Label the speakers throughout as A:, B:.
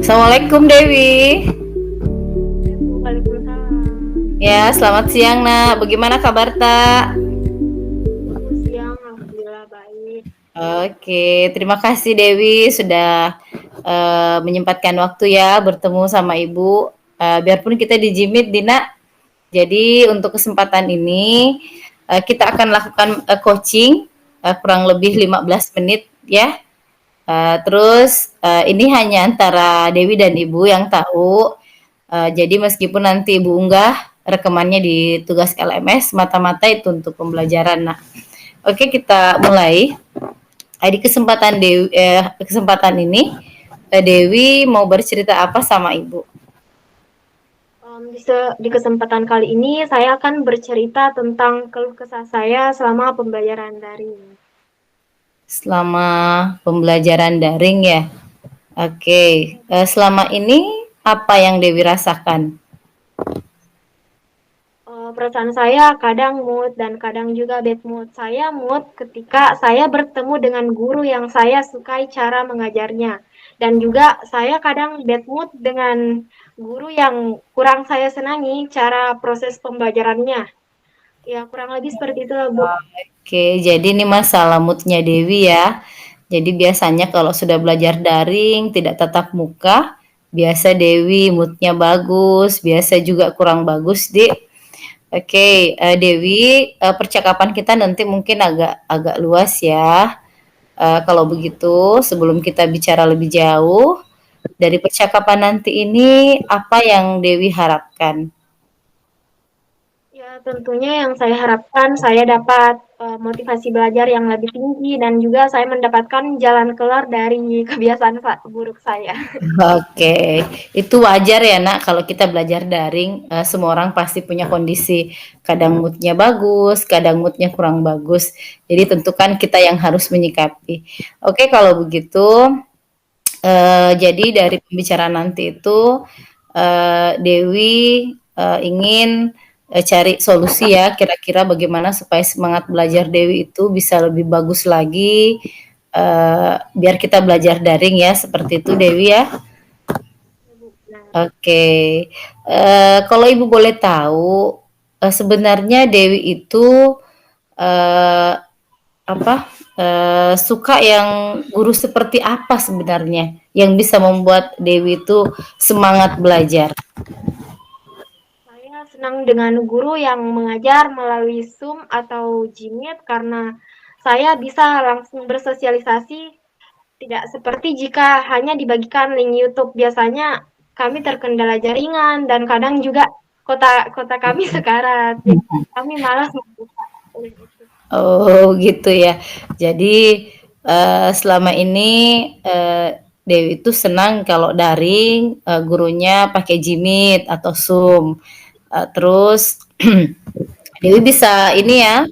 A: Assalamualaikum Dewi.
B: Waalaikumsalam.
A: Ya, selamat siang nak. Bagaimana kabar tak?
B: Siang, alhamdulillah baik.
A: Oke, terima kasih Dewi sudah menyempatkan waktu ya bertemu sama Ibu. Biarpun kita di Jimit, Dina. Jadi untuk kesempatan ini kita akan lakukan coaching kurang lebih 15 menit ya. Terus ini hanya antara Dewi dan Ibu yang tahu. Jadi meskipun nanti Ibu unggah rekamannya di tugas LMS, mata-mata itu untuk pembelajaran. Nah, oke kita mulai. Di kesempatan ini Dewi mau bercerita apa sama Ibu?
B: Di kesempatan kali ini saya akan bercerita tentang keluh kesah saya selama pembelajaran daring.
A: Selama pembelajaran daring ya. Oke, selama ini apa yang Dewi rasakan?
B: Perasaan saya kadang mood dan kadang juga bad mood. Saya mood ketika saya bertemu dengan guru yang saya sukai cara mengajarnya. Dan juga saya kadang bad mood dengan guru yang kurang saya senangi cara proses pembelajarannya. Ya, kurang lebih seperti itulah, Bu.
A: Oke, jadi ini masalah moodnya Dewi ya. Jadi biasanya kalau sudah belajar daring, tidak tatap muka, biasa Dewi moodnya bagus, biasa juga kurang bagus, Dik. Oke, Dewi, percakapan kita nanti mungkin agak agak luas ya. Kalau begitu, sebelum kita bicara lebih jauh, dari percakapan nanti ini, apa yang Dewi harapkan?
B: Ya, tentunya yang saya harapkan saya dapat motivasi belajar yang lebih tinggi dan juga saya mendapatkan jalan keluar dari kebiasaan buruk saya.
A: Oke, itu wajar ya nak kalau kita belajar daring, semua orang pasti punya kondisi kadang moodnya bagus, kadang moodnya kurang bagus. Jadi tentu kan kita yang harus menyikapi. Oke, kalau begitu, jadi dari pembicaraan nanti itu Dewi ingin cari solusi ya, kira-kira bagaimana supaya semangat belajar Dewi itu bisa lebih bagus lagi, biar kita belajar daring ya, seperti itu Dewi ya.
B: Benar.
A: Oke, kalau Ibu boleh tahu, sebenarnya Dewi itu eh, apa suka yang guru seperti apa sebenarnya yang bisa membuat Dewi itu semangat belajar?
B: Saya senang dengan guru yang mengajar melalui Zoom atau Jimit karena saya bisa langsung bersosialisasi tidak seperti jika hanya dibagikan link YouTube. Biasanya kami terkendala jaringan dan kadang juga kota kota kami sekarat. Jadi kami malas membuka link itu.
A: Oh gitu ya. Jadi selama ini Dewi itu senang kalau daring gurunya pakai Jimit atau Zoom. Terus Dewi bisa ini ya,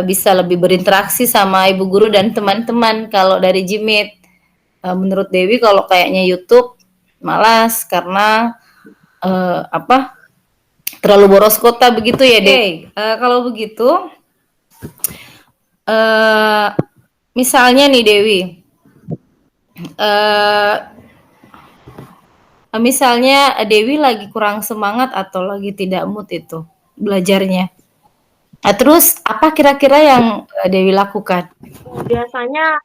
A: bisa lebih berinteraksi sama ibu guru dan teman-teman kalau dari Jimit. Menurut Dewi kalau kayaknya YouTube malas karena apa terlalu boros kota begitu ya Dewi. Kalau begitu eh misalnya nih Dewi, eh misalnya Dewi lagi kurang semangat atau lagi tidak mood itu belajarnya. Terus apa kira-kira yang Dewi lakukan?
B: Biasanya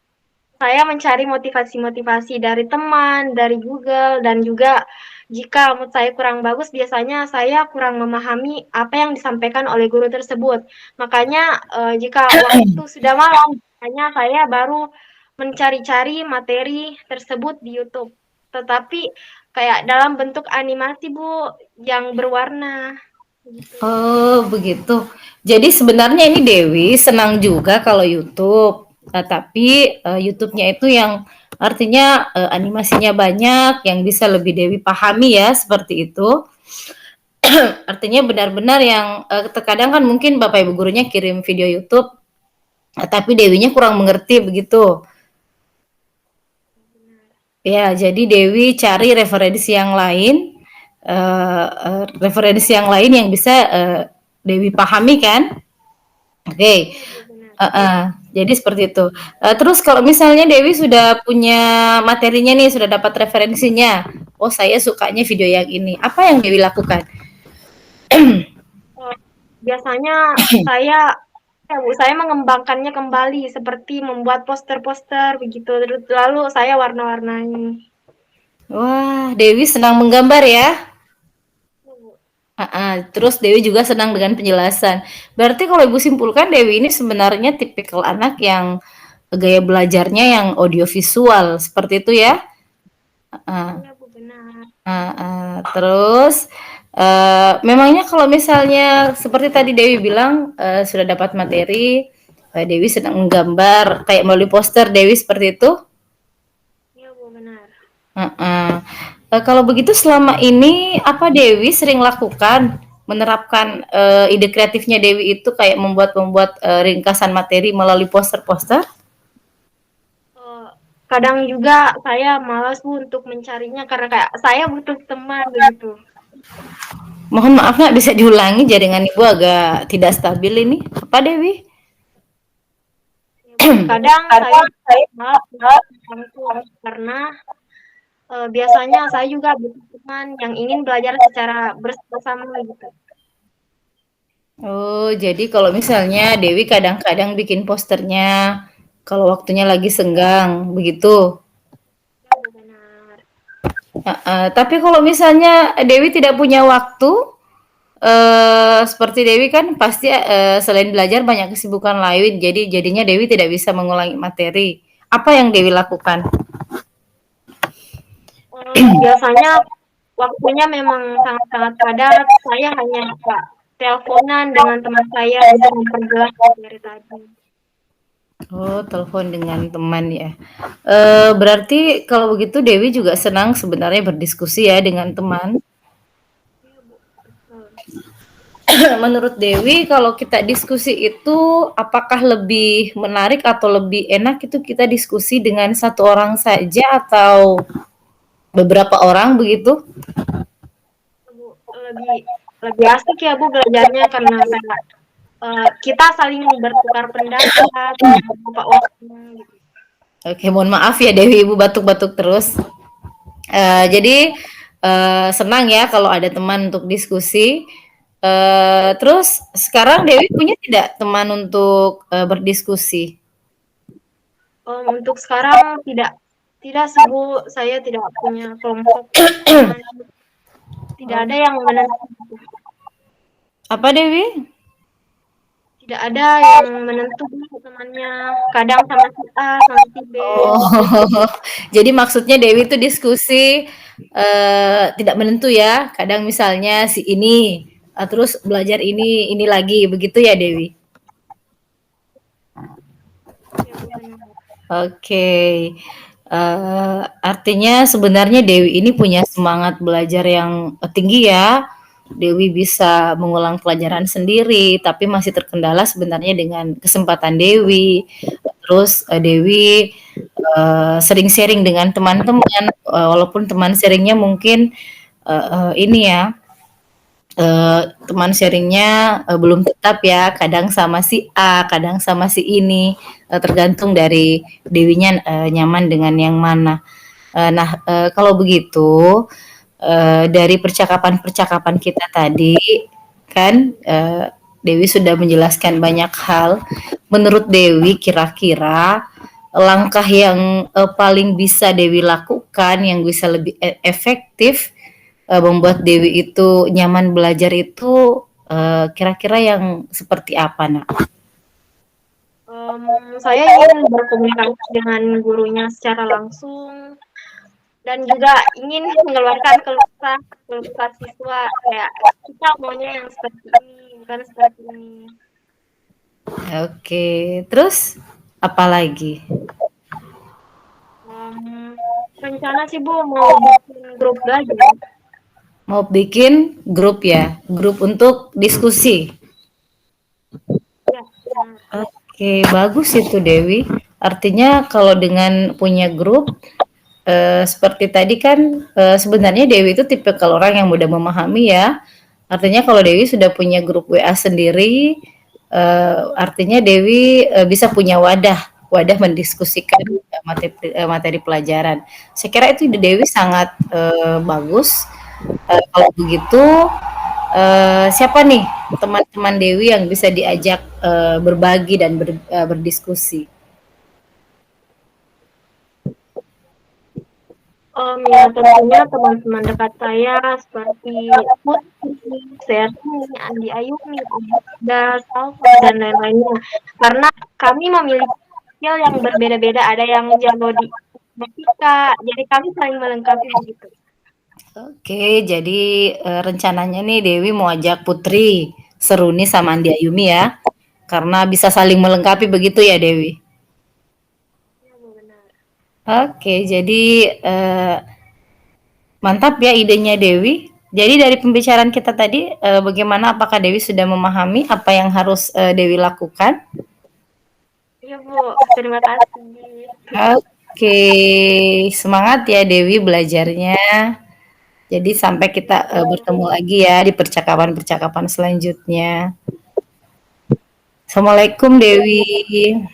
B: saya mencari motivasi-motivasi dari teman, dari Google, dan juga jika mood saya kurang bagus, biasanya saya kurang memahami apa yang disampaikan oleh guru tersebut. Makanya jika waktu sudah malam, hanya saya baru mencari-cari materi tersebut di YouTube. Tetapi kayak dalam bentuk animasi, Bu, yang berwarna gitu.
A: Oh, begitu. Jadi sebenarnya ini Dewi senang juga kalau YouTube, tapi YouTube-nya itu yang artinya animasinya banyak, yang bisa lebih Dewi pahami ya, seperti itu. Artinya benar-benar yang terkadang kan mungkin Bapak Ibu gurunya kirim video YouTube, tapi Dewinya kurang mengerti begitu. Ya, jadi Dewi cari referensi yang lain yang bisa Dewi pahami kan? Oke, okay.
B: Iya, Bu, benar.
A: Jadi seperti itu. Terus kalau misalnya Dewi sudah punya materinya nih, sudah dapat referensinya, oh saya sukanya video yang ini. Apa yang Dewi lakukan?
B: Eee, biasanya saya saya mengembangkannya kembali seperti membuat poster-poster begitu, lalu saya warna-warnai.
A: Wah, Dewi senang menggambar ya?
B: Iya, Bu.
A: Terus Dewi juga senang dengan penjelasan. Berarti kalau Ibu simpulkan Dewi ini sebenarnya tipikal anak yang gaya belajarnya yang audiovisual, seperti itu ya? Heeh.
B: Iya, Bu, benar.
A: Terus, memangnya kalau misalnya seperti tadi Dewi bilang, sudah dapat materi, Dewi sedang menggambar kayak melalui poster Dewi seperti itu?
B: Iya, Bu, benar.
A: Heeh. Kalau begitu selama ini apa Dewi sering lakukan menerapkan, ide kreatifnya Dewi itu kayak membuat-membuat, ringkasan materi melalui poster-poster?
B: Eee, kadang juga saya malas, Bu, untuk mencarinya karena kayak saya butuh teman begitu.
A: Mohon maaf Nak, bisa diulangi jaringan Ibu agak tidak stabil ini. Apa Dewi?
B: Ya, Bu, kadang saya malas langsung karena, biasanya saya juga butuh teman yang ingin belajar secara bersama gitu.
A: Oh, jadi kalau misalnya Dewi kadang-kadang bikin posternya kalau waktunya lagi senggang, begitu?
B: Ya, Bu, benar.
A: Tapi kalau misalnya Dewi tidak punya waktu, seperti Dewi kan pasti, selain belajar banyak kesibukan lain, jadi jadinya Dewi tidak bisa mengulangi materi. Apa yang Dewi lakukan?
B: Biasanya waktunya memang sangat-sangat padat, saya hanya kayak teleponan dengan teman saya untuk memperjelas materi tadi.
A: Oh, telepon dengan teman ya. Berarti kalau begitu Dewi juga senang sebenarnya berdiskusi ya dengan teman.
B: Iya, Bu, betul.
A: Menurut Dewi, kalau kita diskusi itu apakah lebih menarik atau lebih enak itu kita diskusi dengan satu orang saja atau beberapa orang begitu?
B: Bu, lebih lebih asik ya Bu belajarnya karena kayak kita saling bertukar pendapat, beberapa waktu gitu.
A: Oke, mohon maaf ya Dewi, Ibu batuk-batuk terus. Jadi senang ya kalau ada teman untuk diskusi. Terus sekarang Dewi punya tidak teman untuk berdiskusi?
B: Untuk sekarang tidak sih Bu, saya tidak punya kelompok teman, tidak ada yang menentu,
A: Apa Dewi?
B: tidak ada yang menentu Bu temannya, kadang sama si A, sama si B,
A: Oh,
B: gitu.
A: jadi maksudnya Dewi itu diskusi tidak menentu ya. Kadang misalnya si ini, terus belajar ini lagi, begitu ya Dewi?
B: Ya Bu, benar.
A: Oke, artinya sebenarnya Dewi ini punya semangat belajar yang tinggi ya. Dewi bisa mengulang pelajaran sendiri, tapi masih terkendala sebenarnya dengan kesempatan Dewi. Terus Dewi sering sharing dengan teman-teman, walaupun teman sharingnya mungkin ini ya, teman sharingnya belum tetap ya, kadang sama si A, kadang sama si ini, tergantung dari Dewinya nyaman dengan yang mana. Nah, kalau begitu dari percakapan-percakapan kita tadi kan Dewi sudah menjelaskan banyak hal. Menurut Dewi kira-kira langkah yang paling bisa Dewi lakukan yang bisa lebih efektif membuat Dewi itu nyaman belajar itu kira-kira yang seperti apa, Nak?
B: Saya ingin berkomunikasi dengan gurunya secara langsung dan juga ingin mengeluarkan keluh kesah siswa kayak kita maunya yang seperti ini bukan seperti ini.
A: Oke, terus apa lagi?
B: Rencana sih Bu mau bikin grup belajar.
A: Mau bikin grup ya, grup untuk diskusi.
B: Ya, benar.
A: Oke, bagus itu Dewi. Artinya kalau dengan punya grup seperti tadi kan sebenarnya Dewi itu tipe kalau orang yang mudah memahami ya. Artinya kalau Dewi sudah punya grup WA sendiri, artinya Dewi bisa punya wadah mendiskusikan materi pelajaran. Saya kira itu ide Dewi sangat, bagus. Kalau begitu, siapa nih teman-teman Dewi yang bisa diajak, berbagi dan berdiskusi?
B: Ya tentunya teman-teman dekat saya seperti Putri, Serni, Andi Ayumi, Abda, Salva, dan lain-lainnya. Karena kami memiliki skill yang berbeda-beda, ada yang jago di matematika, jadi kami saling melengkapi begitu.
A: Oke, jadi, rencananya nih Dewi mau ajak Putri, Seruni, sama Andi Ayumi ya, karena bisa saling melengkapi begitu ya Dewi?
B: Ya, Bu, benar.
A: Oke, jadi, mantap ya idenya Dewi. Jadi dari pembicaraan kita tadi, bagaimana apakah Dewi sudah memahami apa yang harus, Dewi lakukan?
B: Iya, Bu, terima kasih.
A: Oke, semangat ya Dewi belajarnya. Jadi sampai kita,
B: Ya,
A: bertemu lagi ya di percakapan-percakapan selanjutnya. Assalamualaikum Dewi.